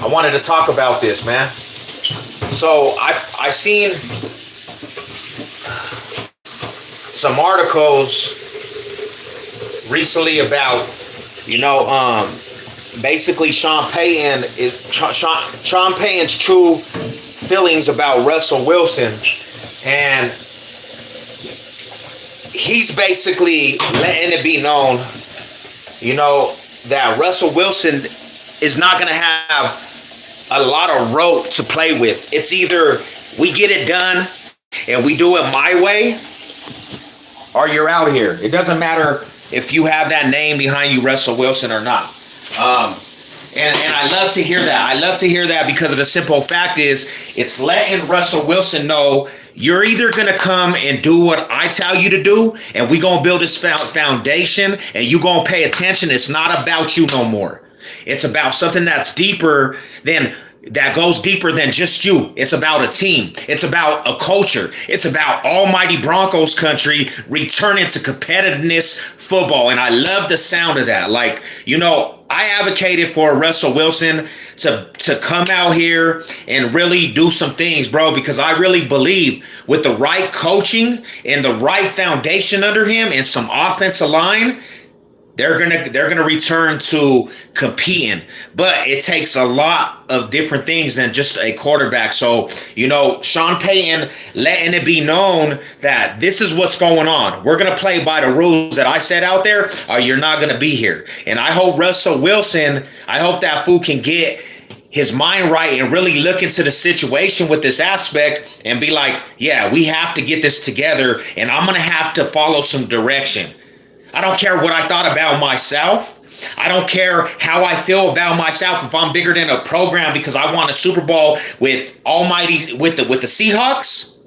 I wanted to talk about this, man. So I seen some articles recently about, basically Sean Payton's true feelings about Russell Wilson, and he's basically letting it be known, that Russell Wilson is not going to have a lot of rope to play with. It's either we get it done and we do it my way, or you're out here. It doesn't matter if you have that name behind you, Russell Wilson, or not. And I love to hear that. I love to hear that because of the simple fact is it's letting Russell Wilson know you're either going to come and do what I tell you to do, and we're going to build this foundation, and you're going to pay attention. It's not about you no more. It's about something that goes deeper than just you. It's about a team. It's about a culture. It's about almighty Broncos country returning to competitiveness football. And I love the sound of that. I advocated for Russell Wilson to come out here and really do some things, bro, because I really believe with the right coaching and the right foundation under him and some offensive line, they're gonna return to competing. But it takes a lot of different things than just a quarterback. So, Sean Payton letting it be known that this is what's going on. We're gonna play by the rules that I set out there, or you're not gonna be here. And I hope Russell Wilson, I hope that fool can get his mind right and really look into the situation with this aspect and be like, yeah, we have to get this together, and I'm gonna have to follow some direction. I don't care what I thought about myself. I don't care how I feel about myself if I'm bigger than a program because I won a Super Bowl with the Seahawks.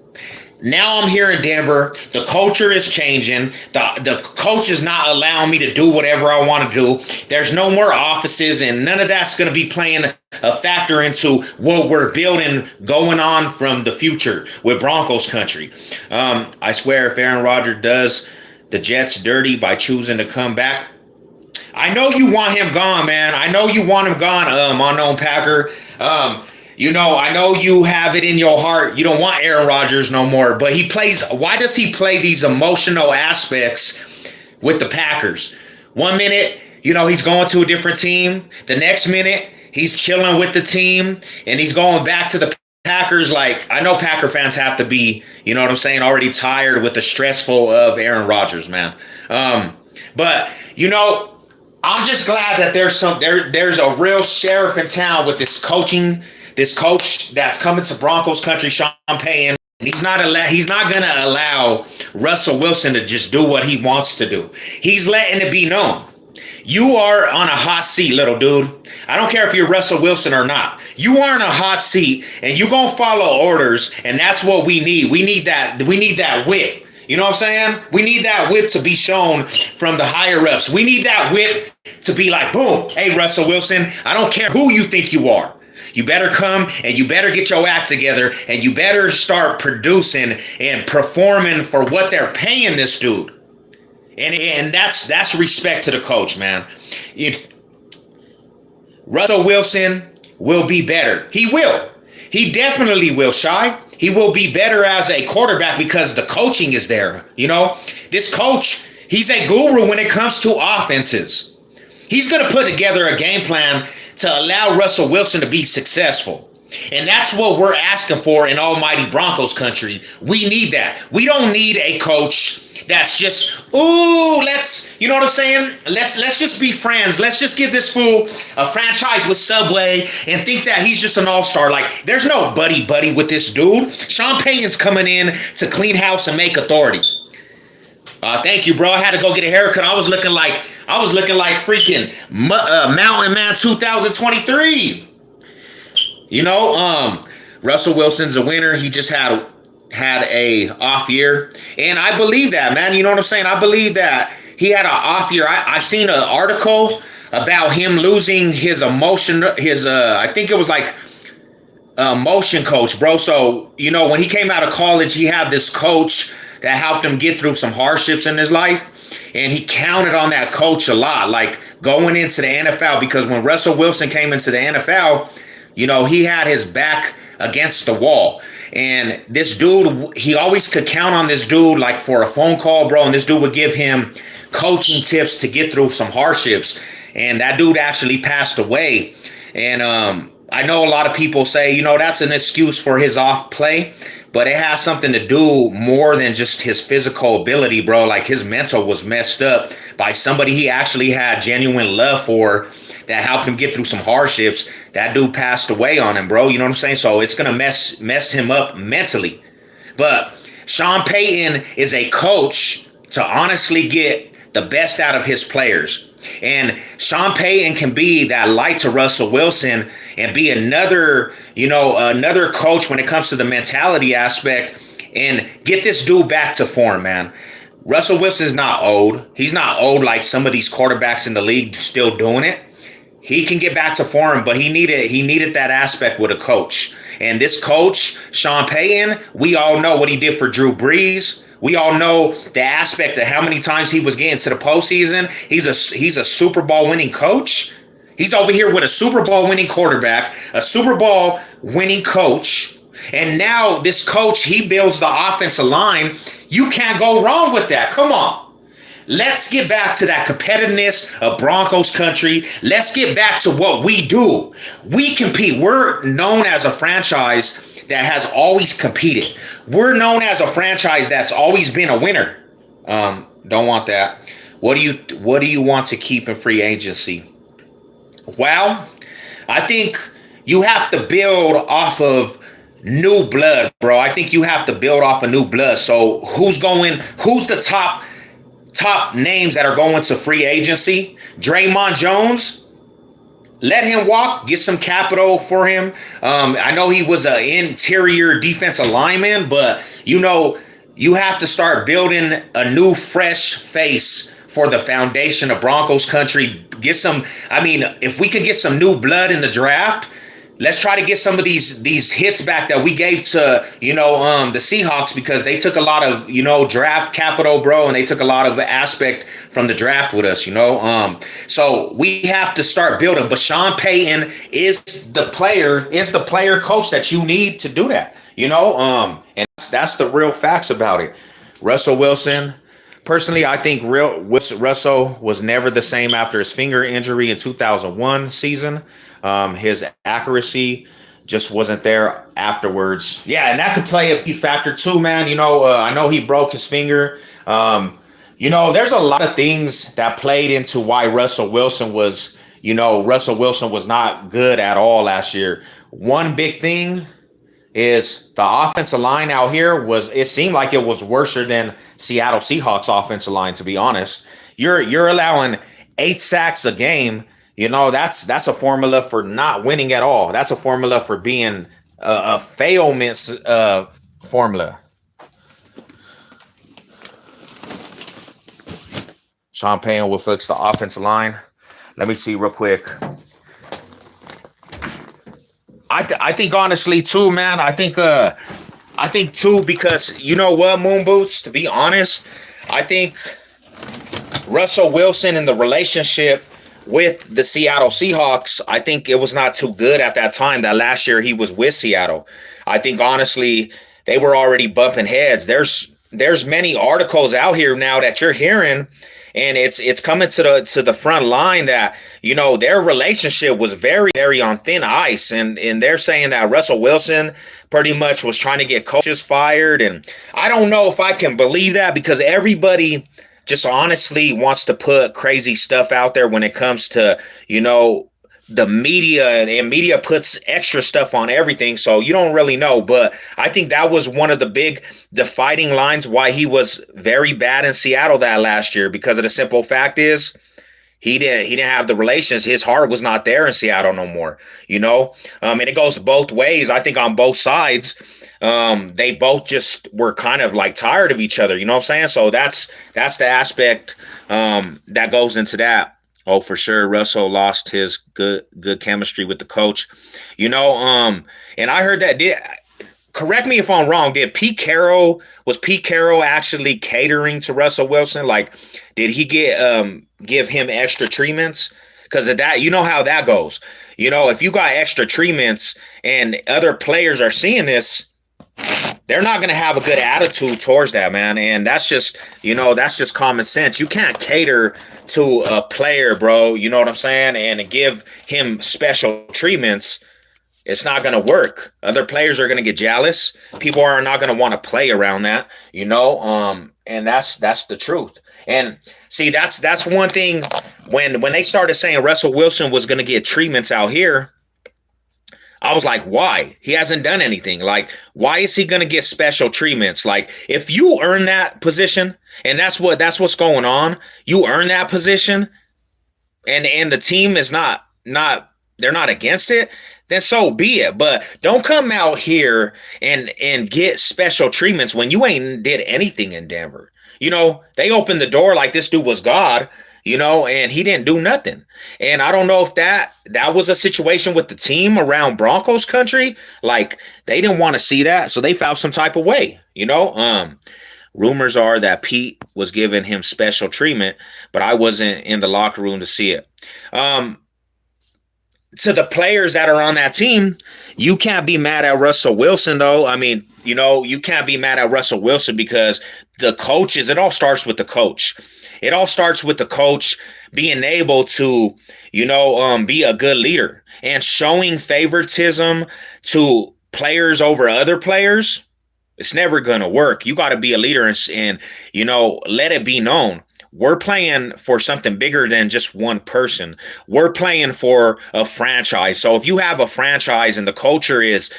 Now I'm here in Denver. The culture is changing. The coach is not allowing me to do whatever I want to do. There's no more offices, and none of that's going to be playing a factor into what we're building going on from the future with Broncos country. I swear if Aaron Rodgers does the Jets dirty by choosing to come back, I know you want him gone, man. I know you want him gone, unknown Packer. I know you have it in your heart. You don't want Aaron Rodgers no more. But why does he play these emotional aspects with the Packers? 1 minute, he's going to a different team. The next minute, he's chilling with the team, and he's going back to the Packers. I know Packer fans have to be, already tired with the stressful of Aaron Rodgers, man. But I'm just glad that there's a real sheriff in town with this coach that's coming to Broncos country, Sean Payton. He's not gonna allow Russell Wilson to just do what he wants to do. He's letting it be known. You are on a hot seat, little dude. I don't care if you're Russell Wilson or not. You are in a hot seat, and you're going to follow orders, and that's what we need. We need that whip. You know what I'm saying? We need that whip to be shown from the higher-ups. We need that whip to be like, boom, hey, Russell Wilson, I don't care who you think you are. You better come, and you better get your act together, and you better start producing and performing for what they're paying this dude. And that's respect to the coach, man. Russell Wilson will be better. He will. He definitely will, Shy. He will be better as a quarterback because the coaching is there. This coach, he's a guru when it comes to offenses. He's going to put together a game plan to allow Russell Wilson to be successful. And that's what we're asking for in almighty Broncos country. We need that. We don't need a coach that's just, you know what I'm saying? Let's just be friends. Let's just give this fool a franchise with Subway and think that he's just an all-star. There's no buddy with this dude. Sean Payton's coming in to clean house and make authority. Thank you, bro. I had to go get a haircut. I was looking like freaking Mountain Man 2023. Russell Wilson's a winner. He just had a off year, and I believe that, man. You know what I'm saying? I believe that he had an off year. I seen an article about him losing his emotion. I think it was motion coach, bro. So when he came out of college, he had this coach that helped him get through some hardships in his life, and he counted on that coach a lot, going into the NFL. Because when Russell Wilson came into the NFL, he had his back against the wall. And this dude, he always could count on this dude like for a phone call, bro. And this dude would give him coaching tips to get through some hardships. And that dude actually passed away. And I know a lot of people say, that's an excuse for his off play, but it has something to do more than just his physical ability, bro. Like his mental was messed up by somebody he actually had genuine love for that helped him get through some hardships. That dude passed away on him, bro. You know what I'm saying? So it's going to mess him up mentally. But Sean Payton is a coach to honestly get the best out of his players. And Sean Payton can be that light to Russell Wilson and be another coach when it comes to the mentality aspect and get this dude back to form, man. Russell Wilson's not old. He's not old like some of these quarterbacks in the league still doing it. He can get back to form, but he needed that aspect with a coach. And this coach, Sean Payton, we all know what he did for Drew Brees. We all know the aspect of how many times he was getting to the postseason. He's a Super Bowl winning coach. He's over here with a Super Bowl winning quarterback, a Super Bowl winning coach. And now this coach, he builds the offensive line. You can't go wrong with that. Come on. Let's get back to that competitiveness of Broncos country. Let's get back to what we do. We compete. We're known as a franchise that has always competed. We're known as a franchise that's always been a winner. Don't want that. What do you want to keep in free agency? Well, I think you have to build off of new blood, bro. I think you have to build off of new blood. So who's the top names that are going to free agency? Draymond Jones, let him walk, get some capital for him. I know he was an interior defensive lineman, but you have to start building a new fresh face for the foundation of Broncos country. If we could get some new blood in the draft, let's try to get some of these hits back that we gave to, the Seahawks, because they took a lot of, draft capital, bro, and they took a lot of aspect from the draft with us, So we have to start building. But Sean Payton is the player coach that you need to do that, and that's the real facts about it. Russell Wilson, personally, I think Russell was never the same after his finger injury in 2001 season. His accuracy just wasn't there afterwards. Yeah, and that could play a key factor too, man. I know he broke his finger. There's a lot of things that played into why Russell Wilson was not good at all last year. One big thing is the offensive line out here it seemed like it was worse than Seattle Seahawks offensive line, to be honest. You're allowing 8 sacks a game. That's a formula for not winning at all. That's a formula for being a failment formula. Sean Payton will fix the offensive line. Let me see real quick. I think honestly too, man. I think too, because you know what, Moon Boots, to be honest, I think Russell Wilson and the relationship with the Seattle Seahawks, I think it was not too good at that time. That last year he was with Seattle, I think honestly they were already bumping heads. There's many articles out here now that you're hearing, and it's coming to the front line that their relationship was very, very on thin ice, and they're saying that Russell Wilson pretty much was trying to get coaches fired, and I don't know if I can believe that, because everybody just honestly wants to put crazy stuff out there when it comes to, the media, and media puts extra stuff on everything. So you don't really know. But I think that was one of the big dividing lines why he was very bad in Seattle that last year, because of the simple fact is he didn't have the relations. His heart was not there in Seattle no more, and it goes both ways. I think on both sides, they both just were kind of like tired of each other. You know what I'm saying? So that's the aspect that goes into that. Oh, for sure. Russell lost his good chemistry with the coach, and I heard that. Correct me if I'm wrong. Was Pete Carroll actually catering to Russell Wilson? Like, did he give him extra treatments? because of that. You know how that goes. If you got extra treatments and other players are seeing this, they're not going to have a good attitude towards that, man. And that's just, that's just common sense. You can't cater to a player, bro. You know what I'm saying? And give him special treatments. It's not going to work. Other players are going to get jealous. People are not going to want to play around that, and that's the truth. And see, that's one thing when they started saying Russell Wilson was going to get treatments out here, I was like, why? He hasn't done anything. Like, why is he going to get special treatments? Like, if you earn that position, and that's what's going on, you earn that position, and the team is not they're not against it, then so be it. But don't come out here and get special treatments when you ain't did anything in Denver. They opened the door like this dude was God, and he didn't do nothing. And I don't know if that was a situation with the team around Broncos country. Like, they didn't want to see that, so they found some type of way, Rumors are that Pete was giving him special treatment, but I wasn't in the locker room to see it. To the players that are on that team, you can't be mad at Russell Wilson, though. I mean, you can't be mad at Russell Wilson because the coaches, it all starts with the coach. It all starts with the coach being able to, be a good leader and showing favoritism to players over other players. It's never going to work. You got to be a leader and, let it be known. We're playing for something bigger than just one person. We're playing for a franchise. So if you have a franchise and the culture is,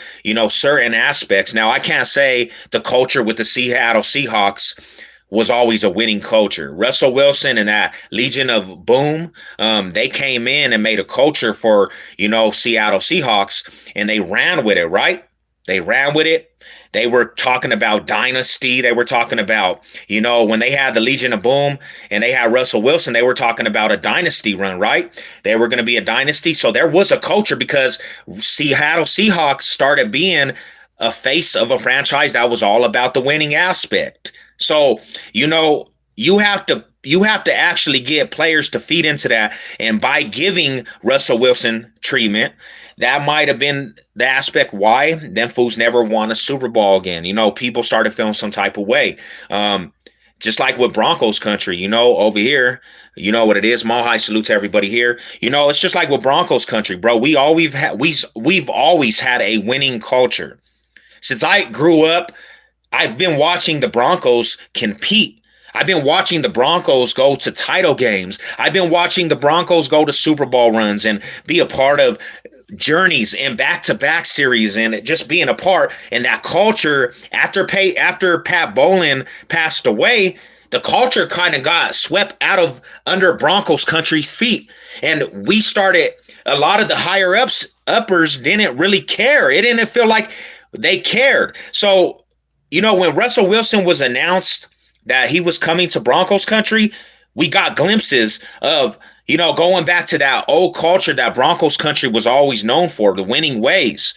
certain aspects. Now, I can't say the culture with the Seattle Seahawks was always a winning culture. Russell Wilson and that Legion of Boom, they came in and made a culture for, Seattle Seahawks, and they ran with it, right? They ran with it. They were talking about dynasty. They were talking about, when they had the Legion of Boom and they had Russell Wilson, they were talking about a dynasty run, right? They were going to be a dynasty. So there was a culture because Seattle Seahawks started being a face of a franchise that was all about the winning aspect. So, you have to actually get players to feed into that. And by giving Russell Wilson treatment, that might have been the aspect why them fools never won a Super Bowl again. People started feeling some type of way. Just like with Broncos country, over here, what it is. Mahai, salute to everybody here. It's just like with Broncos country, bro. We've always had a winning culture. Since I grew up, I've been watching the Broncos compete. I've been watching the Broncos go to title games. I've been watching the Broncos go to Super Bowl runs and be a part of journeys and back-to-back series and just being a part in that culture. After Pat Bowlen passed away, the culture kind of got swept out of under Broncos country's feet. And we started, a lot of the uppers didn't really care. It didn't feel like they cared. So, when Russell Wilson was announced that he was coming to Broncos country, we got glimpses of, going back to that old culture that Broncos country was always known for, the winning ways.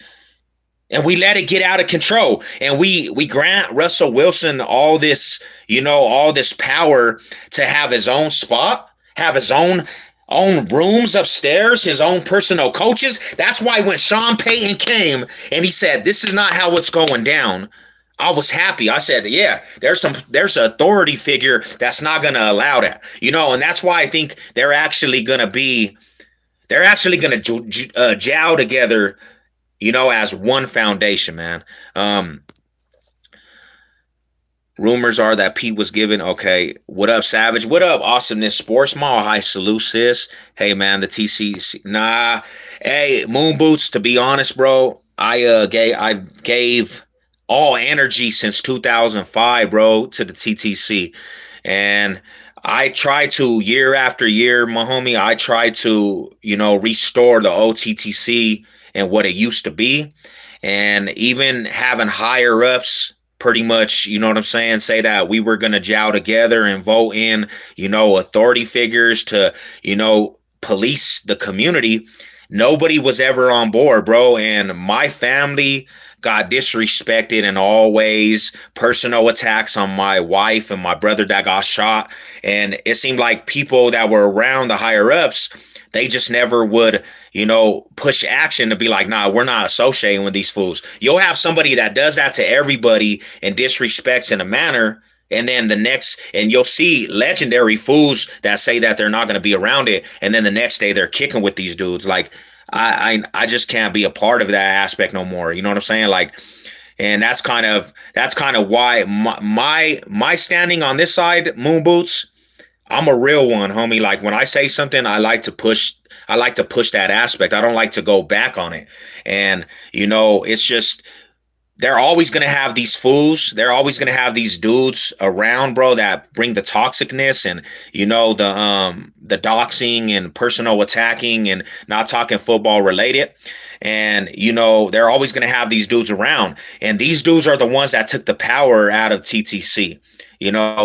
And we let it get out of control. And we grant Russell Wilson all this, all this power to have his own spot, have his own rooms upstairs, his own personal coaches. That's why when Sean Payton came and he said, this is not how it's going down, I was happy. I said, yeah, there's an authority figure that's not going to allow that, and that's why I think they're actually going to jowl together, as one foundation, man. Rumors are that Pete was given, okay, what up, Savage? What up, Awesomeness Sports? Mile High salute, sis. Hey, man, the TC, nah. Hey, Moon Boots, to be honest, bro, I gave all energy since 2005, bro, to the TTC. And I try to, year after year, my homie, I try to, restore the OTTC and what it used to be. And even having higher ups pretty much, say that we were going to jowl together and vote in, authority figures to, police the community. Nobody was ever on board, bro. And my family got disrespected in all ways, personal attacks on my wife and my brother that got shot. And it seemed like people that were around the higher ups They just never would, push action to be like, nah, we're not associating with these fools. You'll have somebody that does that to everybody and disrespects in a manner. And then and you'll see legendary fools that say that they're not going to be around it. And then the next day they're kicking with these dudes. Like, I just can't be a part of that aspect no more. You know what I'm saying? Like, and that's kind of why my standing on this side, Moon Boots, I'm a real one, homie. Like when I say something, I like to push that aspect. I don't like to go back on it. And it's just they're always going to have these fools. They're always going to have these dudes around, bro, that bring the toxicness and the doxing and personal attacking and not talking football related. And they're always going to have these dudes around. And these dudes are the ones that took the power out of TTC.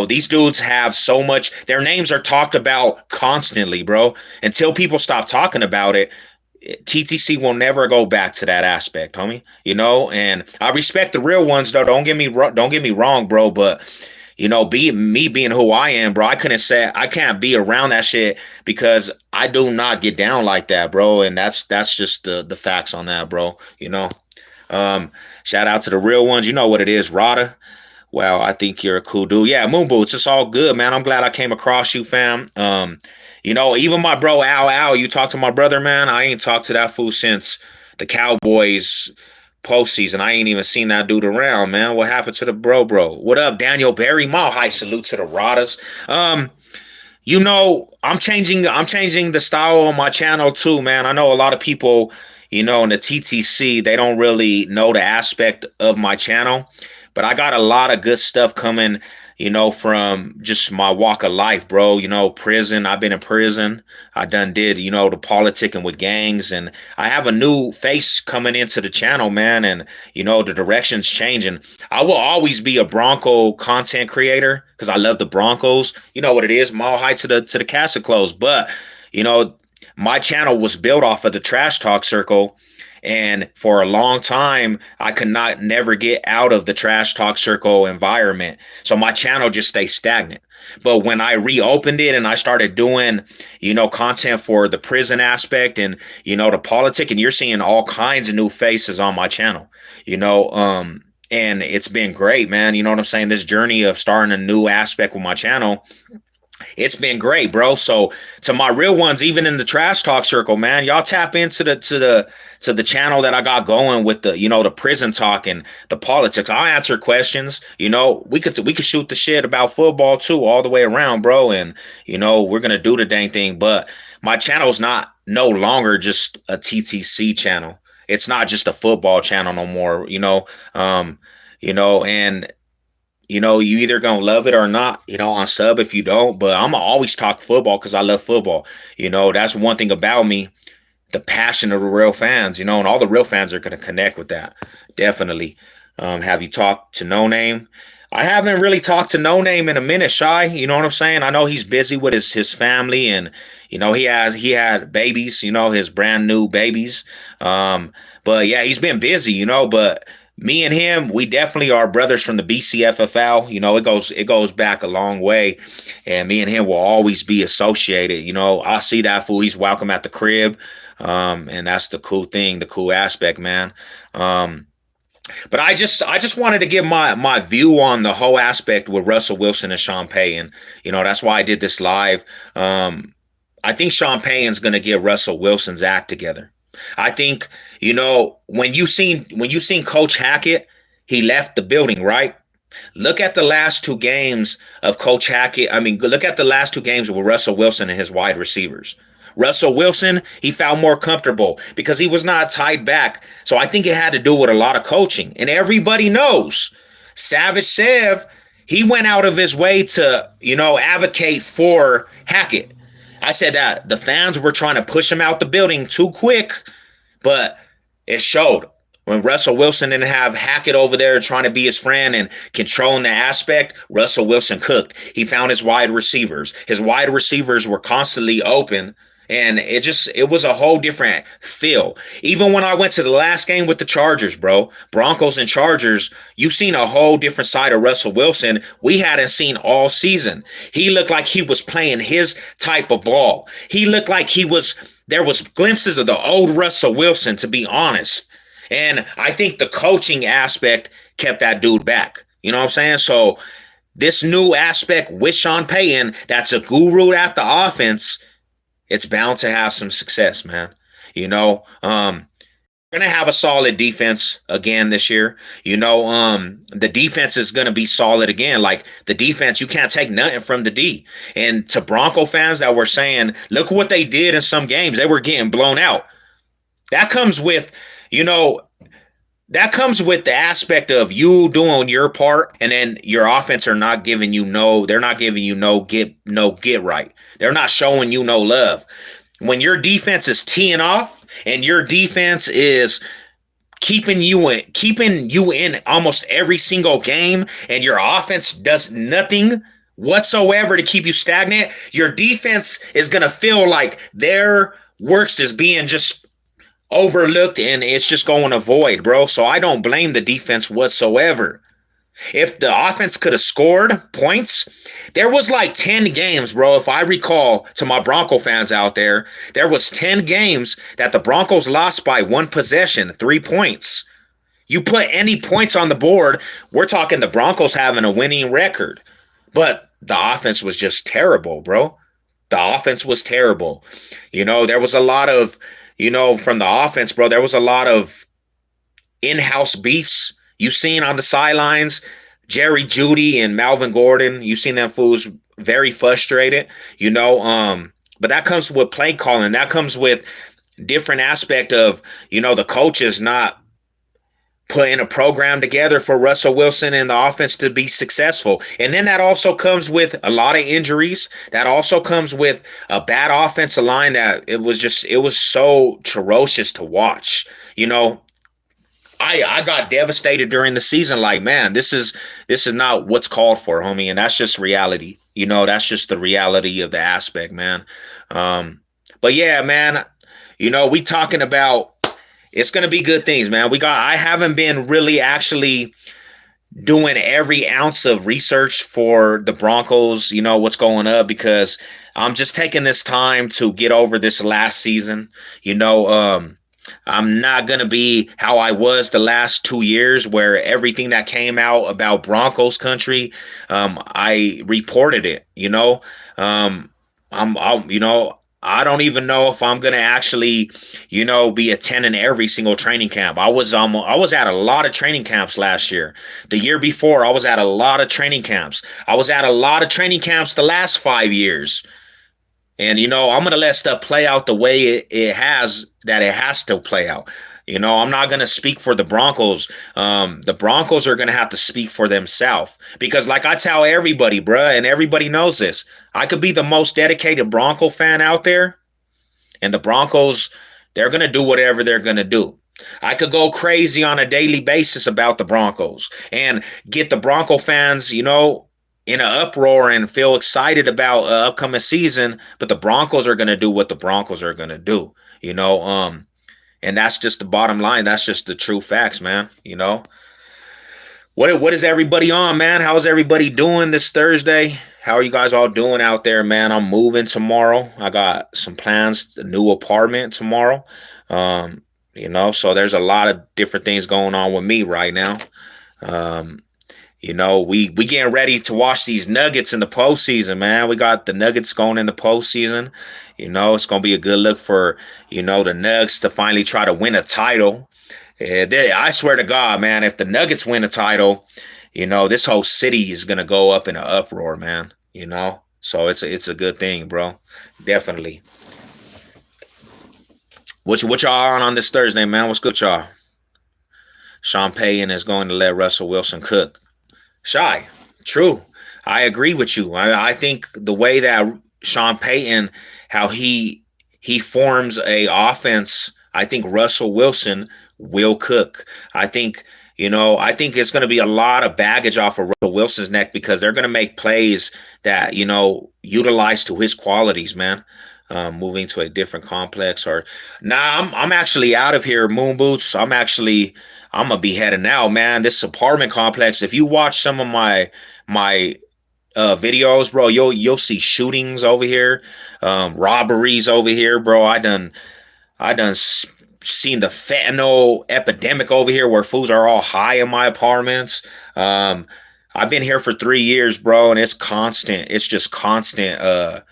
These dudes have so much, their names are talked about constantly, bro. Until people stop talking about it, TTC will never go back to that aspect, homie. And I respect the real ones, though. Don't get me wrong, bro. But being who I am, bro, I can't be around that shit because I do not get down like that, bro. And that's just the facts on that, bro. Shout out to the real ones. You know what it is, Rada. Wow, I think you're a cool dude. Yeah, Moon Boots, it's all good, man. I'm glad I came across you, fam. Even my bro Al, you talk to my brother, man. I ain't talked to that fool since the Cowboys postseason. I ain't even seen that dude around, man. What happened to the bro? What up, Daniel Berry? Mile high salute to the Radas. I'm changing the style on my channel too, man. I know a lot of people, in the TTC, they don't really know the aspect of my channel. But I got a lot of good stuff coming, from just my walk of life, bro. Prison. I've been in prison. I done did, the politicking with gangs. And I have a new face coming into the channel, man. And, the direction's changing. I will always be a Bronco content creator because I love the Broncos. You know what it is, mile high to the castle close. But, my channel was built off of the trash talk circle. And for a long time, I could never get out of the trash talk circle environment. So my channel just stayed stagnant. But when I reopened it and I started doing, content for the prison aspect and, the politic, and you're seeing all kinds of new faces on my channel, and it's been great, man. You know what I'm saying? This journey of starting a new aspect with my channel, it's been great, bro. So to my real ones, even in the trash talk circle, man, y'all tap into the channel that I got going with the, the prison talk and the politics. I'll answer questions. We could shoot the shit about football too, all the way around, bro. And we're gonna do the dang thing. But my channel is no longer just a TTC channel. It's not just a football channel no more. And you either gonna love it or not, on sub if you don't, but I'm gonna always talk football because I love football. That's one thing about me, the passion of the real fans, and all the real fans are gonna connect with that. Definitely. Have you talked to No Name? I haven't really talked to No Name in a minute, Shy. You know what I'm saying? I know he's busy with his family and he had babies, his brand new babies. But yeah, he's been busy, but me and him, we definitely are brothers from the BCFFL. It goes back a long way, and me and him will always be associated. I see that fool. He's welcome at the crib, and that's the cool thing, the cool aspect, man. But I just wanted to give my view on the whole aspect with Russell Wilson and Sean Payton. That's why I did this live. I think Sean Payton's going to get Russell Wilson's act together. I think, when you seen Coach Hackett, he left the building, right? Look at the last two games of Coach Hackett. I mean, look at the last two games with Russell Wilson and his wide receivers. Russell Wilson, he felt more comfortable because he was not tied back. So I think it had to do with a lot of coaching. And everybody knows Savage Sev, he went out of his way to, advocate for Hackett. I said that the fans were trying to push him out the building too quick, but it showed. When Russell Wilson didn't have Hackett over there trying to be his friend and controlling the aspect, Russell Wilson cooked. He found his wide receivers. His wide receivers were constantly open, and it was a whole different feel. Even when I went to the last game with the Chargers, bro, Broncos and Chargers, you've seen a whole different side of Russell Wilson we hadn't seen all season. He looked like he was playing his type of ball. He looked like he was There was glimpses of the old Russell Wilson, to be honest. And I think the coaching aspect kept that dude back. You know what I'm saying? So this new aspect with Sean Payton, that's a guru at the offense, it's bound to have some success, man. You know, we're gonna have a solid defense again this year. You know, the defense is gonna be solid again. Like the defense, you can't take nothing from the D. And to Bronco fans that were saying, look what they did in some games, they were getting blown out. That comes with, you know, that comes with the aspect of you doing your part, and then your offense are not giving you they're not giving you get right. They're not showing you no love. When your defense is teeing off and your defense is keeping you in almost every single game, and your offense does nothing whatsoever to keep you stagnant, your defense is gonna feel like their works is being just overlooked and it's just going to void, bro. So I don't blame the defense whatsoever. If the offense could have scored points, there was like 10 games, bro. If I recall, to my Bronco fans out there was 10 games that the Broncos lost by one possession, 3 points. You put any points on the board, we're talking the Broncos having a winning record. But the offense was just terrible, bro. The offense was terrible. You know, there was a lot of, from the offense, bro, there was a lot of in-house beefs. You seen on the sidelines, Jerry Jeudy and Melvin Gordon, you seen them fools very frustrated, but that comes with play calling. That comes with different aspect of, the coaches not putting a program together for Russell Wilson and the offense to be successful. And then that also comes with a lot of injuries. That also comes with a bad offensive line that it was so ferocious to watch. I got devastated during the season. Like, man, this is not what's called for, homie. And that's just reality. That's just the reality of the aspect, man. But yeah, man, we talking about, it's going to be good things, man. I haven't been really actually doing every ounce of research for the Broncos, what's going up, because I'm just taking this time to get over this last season. I'm not going to be how I was the last 2 years, where everything that came out about Broncos country, I reported it, I don't even know if I'm gonna actually, be attending every single training camp. I was at a lot of training camps last year. The year before, I was at a lot of training camps. I was at a lot of training camps the last 5 years. And I'm gonna let stuff play out the way it has to play out. I'm not going to speak for the Broncos. The Broncos are going to have to speak for themselves, because like I tell everybody, bruh, and everybody knows this, I could be the most dedicated Bronco fan out there, and the Broncos, they're going to do whatever they're going to do. I could go crazy on a daily basis about the Broncos and get the Bronco fans, in an uproar and feel excited about upcoming season, but the Broncos are going to do what the Broncos are going to do, and that's just the bottom line. That's just the true facts, man. What is everybody on, man? How's everybody doing this Thursday? How are you guys all doing out there, man? I'm moving tomorrow. I got some plans, a new apartment tomorrow. So there's a lot of different things going on with me right now. We getting ready to watch these Nuggets in the postseason, man. We got the Nuggets going in the postseason. It's going to be a good look for, the Nuggets to finally try to win a title. I swear to God, man, if the Nuggets win a title, this whole city is going to go up in an uproar, man. So it's a good thing, bro. Definitely. What y'all on this Thursday, man? What's good, y'all? Sean Payton is going to let Russell Wilson cook. Shy, true. I agree with you. I think the way that Sean Payton, how he forms a offense, I think Russell Wilson will cook. I think it's going to be a lot of baggage off of Russell Wilson's neck, because they're going to make plays that, utilize to his qualities, man. Moving to a different complex, or I'm actually out of here, Moon Boots. I'm gonna be heading out, man. This apartment complex, if you watch some of my videos, bro, you'll see shootings over here, robberies over here, bro. I done seen the fentanyl epidemic over here where fools are all high in my apartments. Um, I've been here for 3 years, bro, and it's constant. It's just constant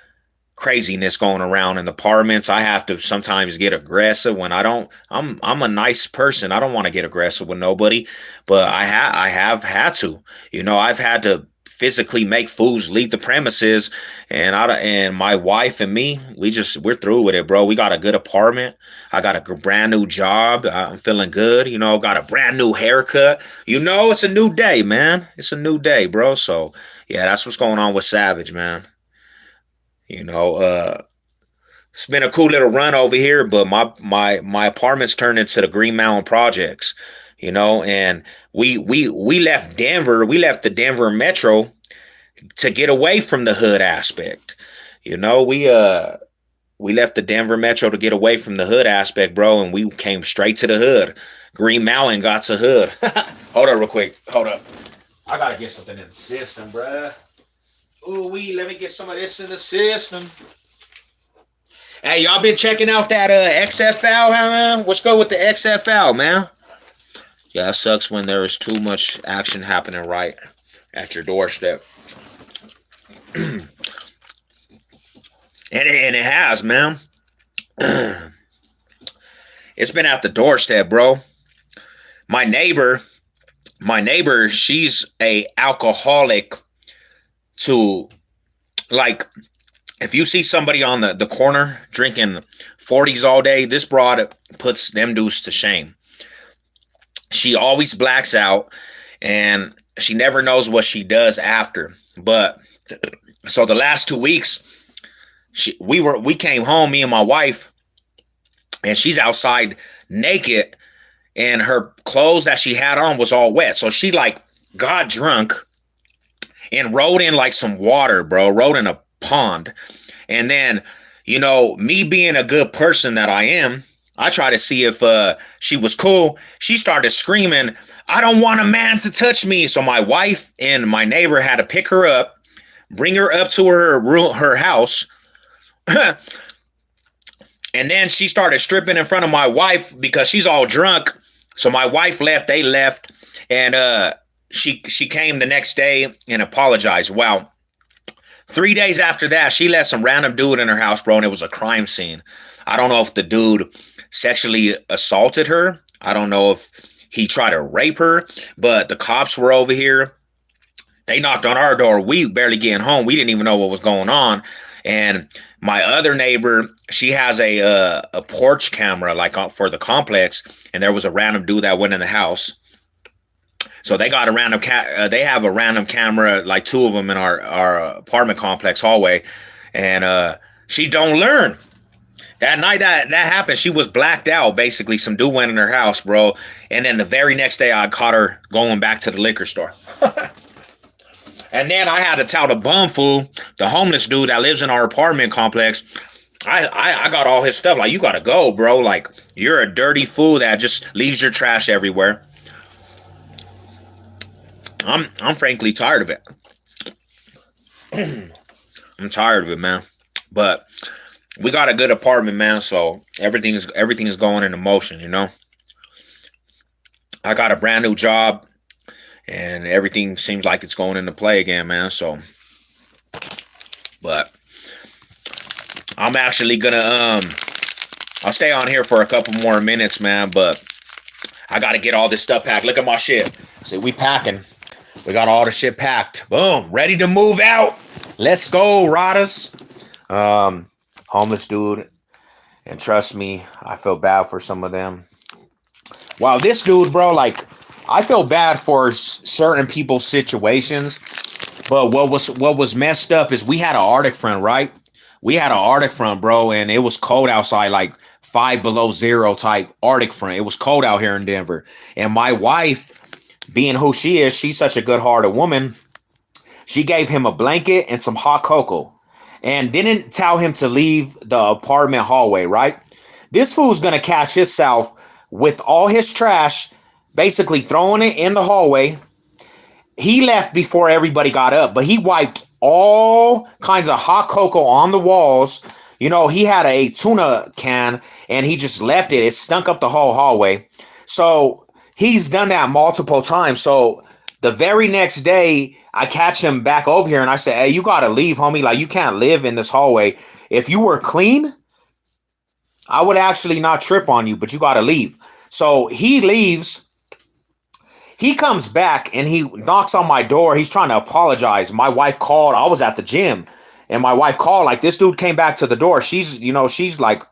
craziness going around in the apartments. I have to sometimes get aggressive when I don't. I'm a nice person. I don't want to get aggressive with nobody, but I have had to. I've had to physically make fools leave the premises, and my wife and me, we're through with it, bro. We got a good apartment. I got a brand new job. I'm feeling good. Got a brand new haircut. It's a new day, man. It's a new day, bro. So yeah, that's what's going on with Savage, man. You know, uh, it's been a cool little run over here, but my apartment's turned into the Green Mountain Projects. And we left Denver. We left the Denver metro to get away from the hood aspect. We left the Denver metro to get away from the hood aspect, bro, and we came straight to the hood. Green Mountain got to hood. Hold up, real quick. Hold up. I gotta get something in the system, bruh. Ooh, let me get some of this in the system. Hey, y'all been checking out that XFL, man? What's good with the XFL, man? Yeah, it sucks when there is too much action happening right at your doorstep. and it has, man. It's been at the doorstep, bro. My neighbor, she's a alcoholic to, like, if you see somebody on the corner drinking 40s all day, this broad puts them dudes to shame. She always blacks out, and she never knows what she does after. But so the last 2 weeks, we came home, me and my wife, and she's outside naked, and her clothes that she had on was all wet. So she got drunk and rode in some water, bro. Rode in a pond, and then me being a good person that I am, I try to see if she was cool. She started screaming, "I don't want a man to touch me." So my wife and my neighbor had to pick her up, bring her up to her house. And then she started stripping in front of my wife because she's all drunk. So my wife left, they left, and she came the next day and apologized. Wow. 3 days after that, she let some random dude in her house, bro, and it was a crime scene. I don't know if the dude sexually assaulted her. I don't know if he tried to rape her, but the cops were over here. They knocked on our door. We barely getting home. We didn't even know what was going on. And my other neighbor, she has a porch camera for the complex, and there was a random dude that went in the house. So they got a random they have a random camera, two of them in our apartment complex hallway, and she don't learn. That night that happened, she was blacked out. Basically, some dude went in her house, bro. And then the very next day, I caught her going back to the liquor store. And then I had to tell the bum fool, the homeless dude that lives in our apartment complex, I got all his stuff. You gotta go, bro. You're a dirty fool that just leaves your trash everywhere. I'm frankly tired of it. I'm tired of it, man. But we got a good apartment, man, so everything is going into motion, I got a brand new job, and everything seems like it's going into play again, man. So, but I'm actually gonna I'll stay on here for a couple more minutes, man, but I gotta get all this stuff packed. Look at my shit. See, we packing. We got all the shit packed. Boom. Ready to move out. Let's go, Riders. Homeless dude. And trust me, I feel bad for some of them. Wow, this dude, bro, I feel bad for certain people's situations. But what was messed up is we had an Arctic front, right? We had an Arctic front, bro, and it was cold outside, 5 below zero type Arctic front. It was cold out here in Denver. And my wife, being who she is, she's such a good-hearted woman. She gave him a blanket and some hot cocoa and didn't tell him to leave the apartment hallway, right? This fool's going to catch himself with all his trash, basically throwing it in the hallway. He left before everybody got up, but he wiped all kinds of hot cocoa on the walls. You know, he had a tuna can and he just left it. It stunk up the whole hallway. So he's done that multiple times. So the very next day, I catch him back over here and I say, hey, you got to leave, homie. Like, you can't live in this hallway. If you were clean, I would actually not trip on you, but you got to leave. So he leaves. He comes back and he knocks on my door. He's trying to apologize. My wife called. I was at the gym and my wife called. Like, this dude came back to the door. She's like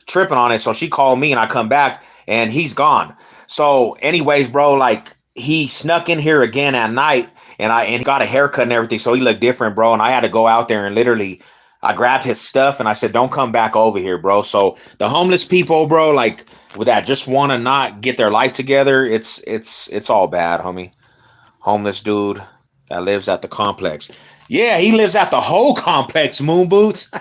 tripping on it. So she called me and I come back and he's gone. So anyways, bro, like he snuck in here again at night and he got a haircut and everything. So he looked different, bro. And I had to go out there and literally I grabbed his stuff and I said, don't come back over here, bro. So the homeless people, bro, like with that just want to not get their life together. It's all bad, homie. Homeless dude that lives at the complex. Yeah, he lives at the whole complex, Moon Boots.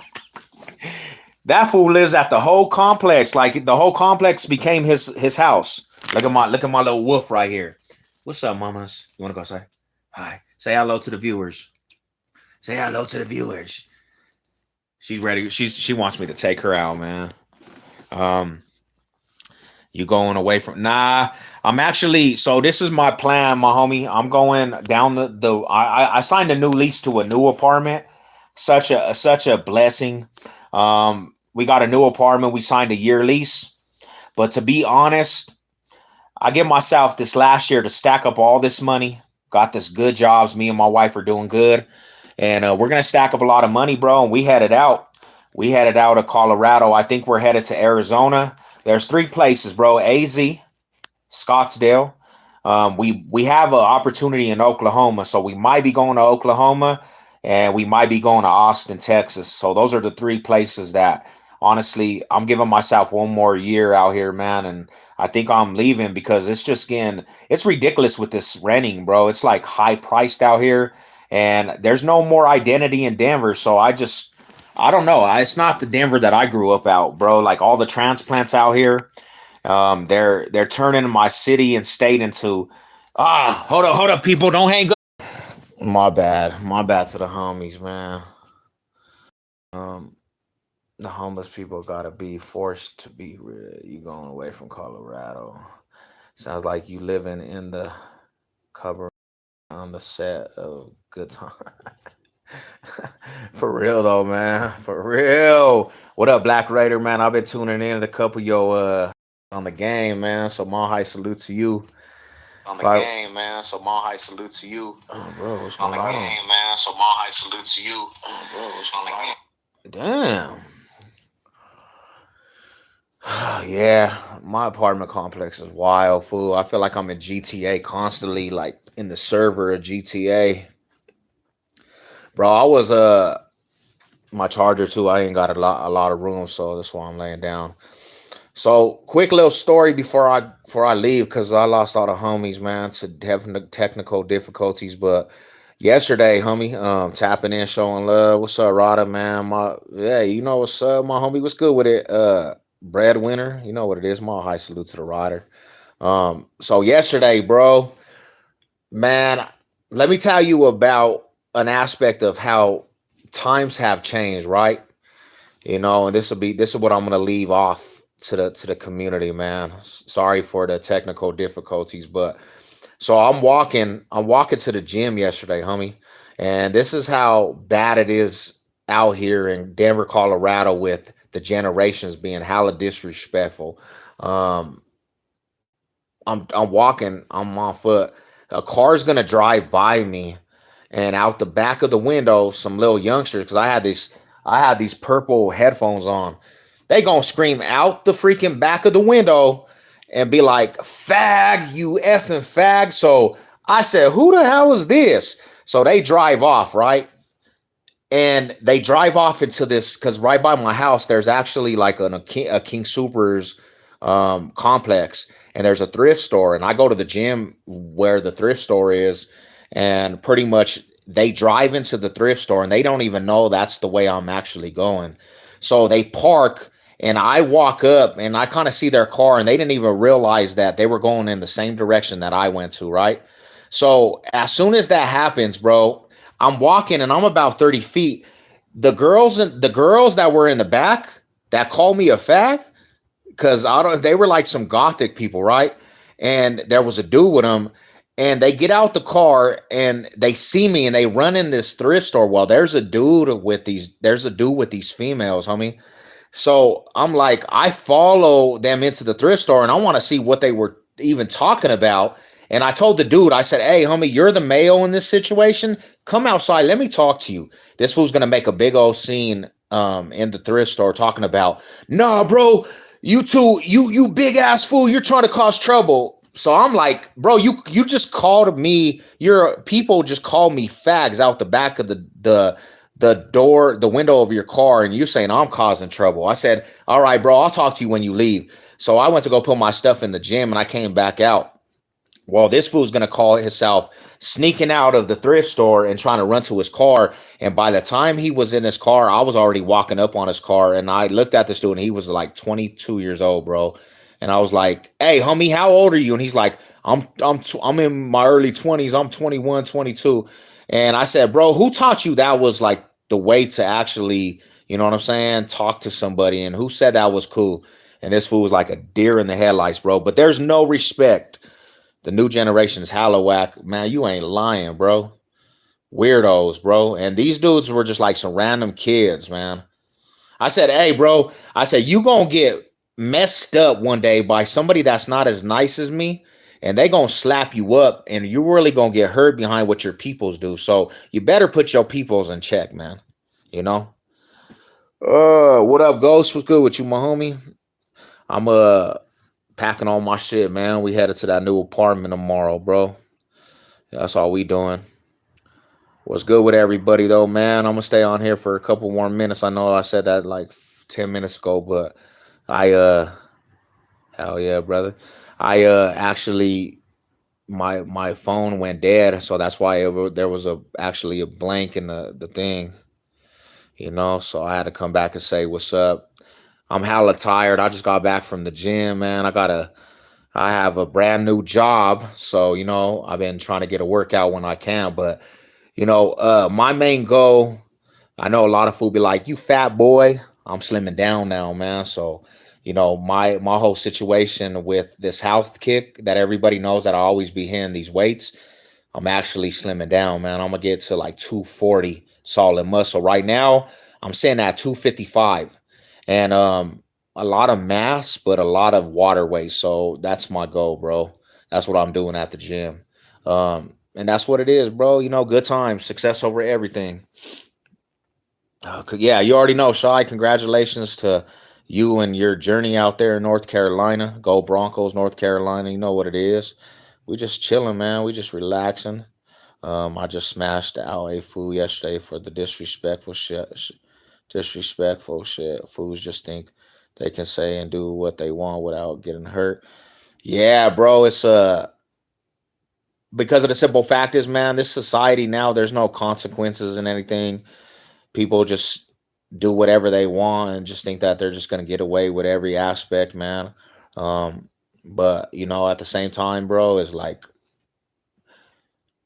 That fool lives at the whole complex. Like the whole complex became his house. Look at my little wolf right here. What's up, mamas? You wanna go say hi? Say hello to the viewers. Say hello to the viewers. She's ready. She wants me to take her out, man. You going away from? Nah, I'm actually. So this is my plan, my homie. I'm going down the. I signed a new lease to a new apartment. Such a blessing. We got a new apartment. We signed a year lease. But to be honest, I give myself this last year to stack up all this money. Got this good jobs. Me and my wife are doing good. And we're going to stack up a lot of money, bro. And we headed out. We headed out of Colorado. I think we're headed to Arizona. There's 3 places, bro. AZ, Scottsdale. We have an opportunity in Oklahoma. So we might be going to Oklahoma. And we might be going to Austin, Texas. So those are the 3 places that, honestly, I'm giving myself one more year out here, man. And I think I'm leaving because it's just it's ridiculous with this renting, bro. It's like high priced out here. And there's no more identity in Denver. So I don't know. It's not the Denver that I grew up out, bro. Like all the transplants out here, they're turning my city and state into, hold up, people. Don't hang up. My bad to the homies, man. The homeless people gotta be forced to be you going away from Colorado. Sounds like you living in the cover on the set of Good Time. For real though, man. For real. What up, Black Raider, man? I've been tuning in a couple of your on the game, man. So my high salute to you. On the game, man. So my high salute to you. Oh, bro, what's going on? On the game, man. So my high salute to you. Oh, bro, what's going on? Damn. Yeah, my apartment complex is wild, fool. I feel like I'm in GTA constantly, like in the server of GTA. Bro, I was my charger too. I ain't got a lot of room, so that's why I'm laying down. So, quick little story before I leave, because I lost all the homies, man, to technical difficulties. But yesterday, homie, tapping in, showing love. What's up, Rada, man? You know what's up, my homie. What's good with it? Breadwinner, you know what it is. My high salute to the rider. So yesterday, bro, man, let me tell you about an aspect of how times have changed, right? You know, and this is what I'm gonna leave off to the community, man. Sorry for the technical difficulties, but so I'm walking to the gym yesterday, homie, and this is how bad it is out here in Denver, Colorado, with the generations being hella disrespectful. I'm walking, I'm on foot. A car's gonna drive by me, and out the back of the window, some little youngsters, because I had these purple headphones on. They gonna scream out the freaking back of the window and be like, "Fag, you effing fag." So I said, "Who the hell is this?" So they drive off, right? And they drive off into this, because right by my house, there's actually like a King Soopers complex, and there's a thrift store. And I go to the gym where the thrift store is, and pretty much they drive into the thrift store and they don't even know that's the way I'm actually going. So they park and I walk up and I kind of see their car, and they didn't even realize that they were going in the same direction that I went to, right? So as soon as that happens, bro, I'm walking and I'm about 30 feet. The girls that were in the back that called me a fag, because I don't they were like some gothic people, right? And there was a dude with them, and they get out the car and they see me and they run in this thrift store. Well, there's a dude with these females, homie. So I'm like, I follow them into the thrift store and I want to see what they were even talking about. And I told the dude, I said, hey, homie, you're the male in this situation. Come outside. Let me talk to you. This fool's going to make a big old scene in the thrift store talking about, nah, bro, you two, you big ass fool. You're trying to cause trouble. So I'm like, bro, you just called me. Your people just called me fags out the back of the door, the window of your car, and you're saying I'm causing trouble. I said, all right, bro, I'll talk to you when you leave. So I went to go put my stuff in the gym and I came back out. Well, this fool's gonna call himself sneaking out of the thrift store and trying to run to his car. And by the time he was in his car, I was already walking up on his car. And I looked at this dude, and he was like 22 years old, bro. And I was like, "Hey, homie, how old are you?" And he's like, I'm in my early 20s. I'm 21, 22." And I said, "Bro, who taught you that was like the way to actually, you know what I'm saying, talk to somebody? And who said that was cool?" And this fool was like a deer in the headlights, bro. But there's no respect. The new generation is hella whack. Man, you ain't lying, bro. Weirdos, bro. And these dudes were just like some random kids, man. I said, hey, bro, I said, you gonna get messed up one day by somebody that's not as nice as me, and they gonna slap you up, and you really gonna get hurt behind what your peoples do. So you better put your peoples in check, man. You know? What up, Ghost? What's good with you, my homie? I'm packing all my shit, man. We headed to that new apartment tomorrow, bro. That's all we doing. What's good with everybody though, man? I'm gonna stay on here for a couple more minutes. I know I said that like 10 minutes ago, but I hell yeah, brother. I actually my phone went dead, so that's why there was a actually a blank in the thing, you know. So I had to come back and say what's up. I'm hella tired. I just got back from the gym, man. I have a brand new job, so you know I've been trying to get a workout when I can, but my main goal, I know a lot of food be like, you fat boy. I'm slimming down now, man. So, my whole situation with this health kick that everybody knows that I always be hitting these weights, I'm actually slimming down, man. I'm gonna get to like 240 solid muscle. Right now, I'm sitting at 255. And a lot of mass, but a lot of water weight. So that's my goal, bro. That's what I'm doing at the gym. And that's what it is, bro. Good times, success over everything. Yeah, you already know, Shy. Congratulations to you and your journey out there in North Carolina. Go Broncos, North Carolina. You know what it is. We just chilling, man. We just relaxing. I just smashed out a fool yesterday for the disrespectful shit. Disrespectful shit. Fools just think they can say and do what they want without getting hurt. Yeah, bro. It's because of the simple fact is, man, this society now, there's no consequences and anything. People just do whatever they want and just think that they're just gonna get away with every aspect, man. But at the same time, bro, it's like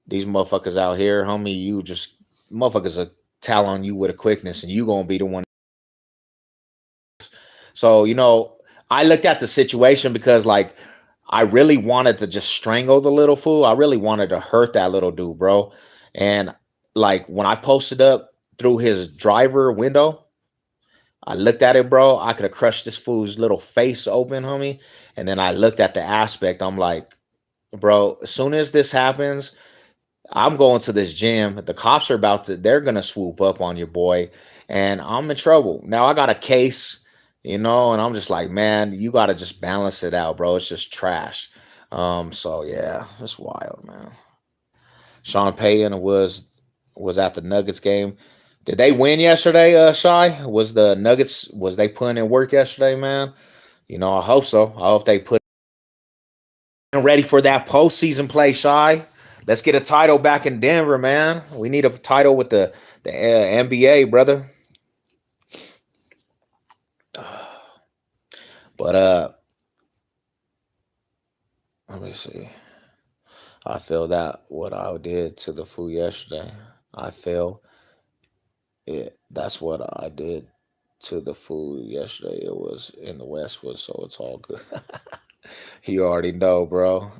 these motherfuckers out here, homie, you just motherfuckers are tell on you with a quickness, and you gonna be the one. So, I looked at the situation because like I really wanted to just strangle the little fool. I really wanted to hurt that little dude, bro. And like when I posted up through his driver window, I looked at it, bro. I could have crushed this fool's little face open, homie. And then I looked at the aspect. I'm like, bro, as soon as this happens, I'm going to this gym. The cops are they're going to swoop up on your boy, and I'm in trouble. Now I got a case, and I'm just like, man, you got to just balance it out, bro. It's just trash. So yeah, it's wild, man. Sean Payton was at the Nuggets game. Did they win yesterday, Shy? Was they putting in work yesterday, man? I hope so. I hope they put ready for that postseason play, Shy. Let's get a title back in Denver, man. We need a title with the NBA, brother. But let me see. I feel that what I did to the fool yesterday. I feel it. That's what I did to the food yesterday. It was in the Westwood, so it's all good. You already know, bro.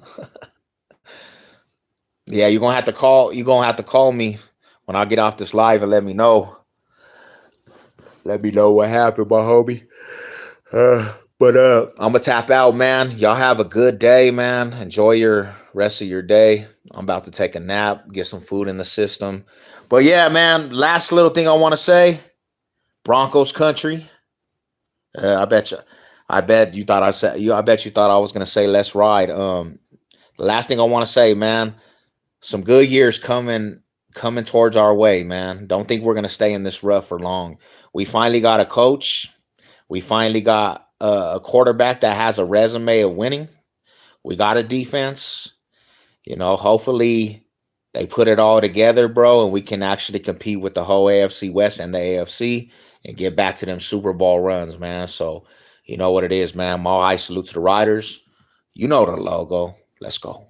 Yeah, you're gonna have to call. You're gonna have to call me when I get off this live and let me know. Let me know what happened, my homie. But I'm gonna tap out, man. Y'all have a good day, man. Enjoy your rest of your day. I'm about to take a nap, get some food in the system. But yeah, man. Last little thing I want to say: Broncos country. I bet you. I bet you thought I said. I bet you thought I was gonna say let's ride. The last thing I want to say, man. Some good years coming towards our way, man. Don't think we're gonna stay in this rut for long. We finally got a coach. We finally got a quarterback that has a resume of winning. We got a defense. Hopefully they put it all together, bro, and we can actually compete with the whole AFC West and the AFC and get back to them Super Bowl runs, man. So you know what it is, man. My high salute to the Riders. You know the logo. Let's go.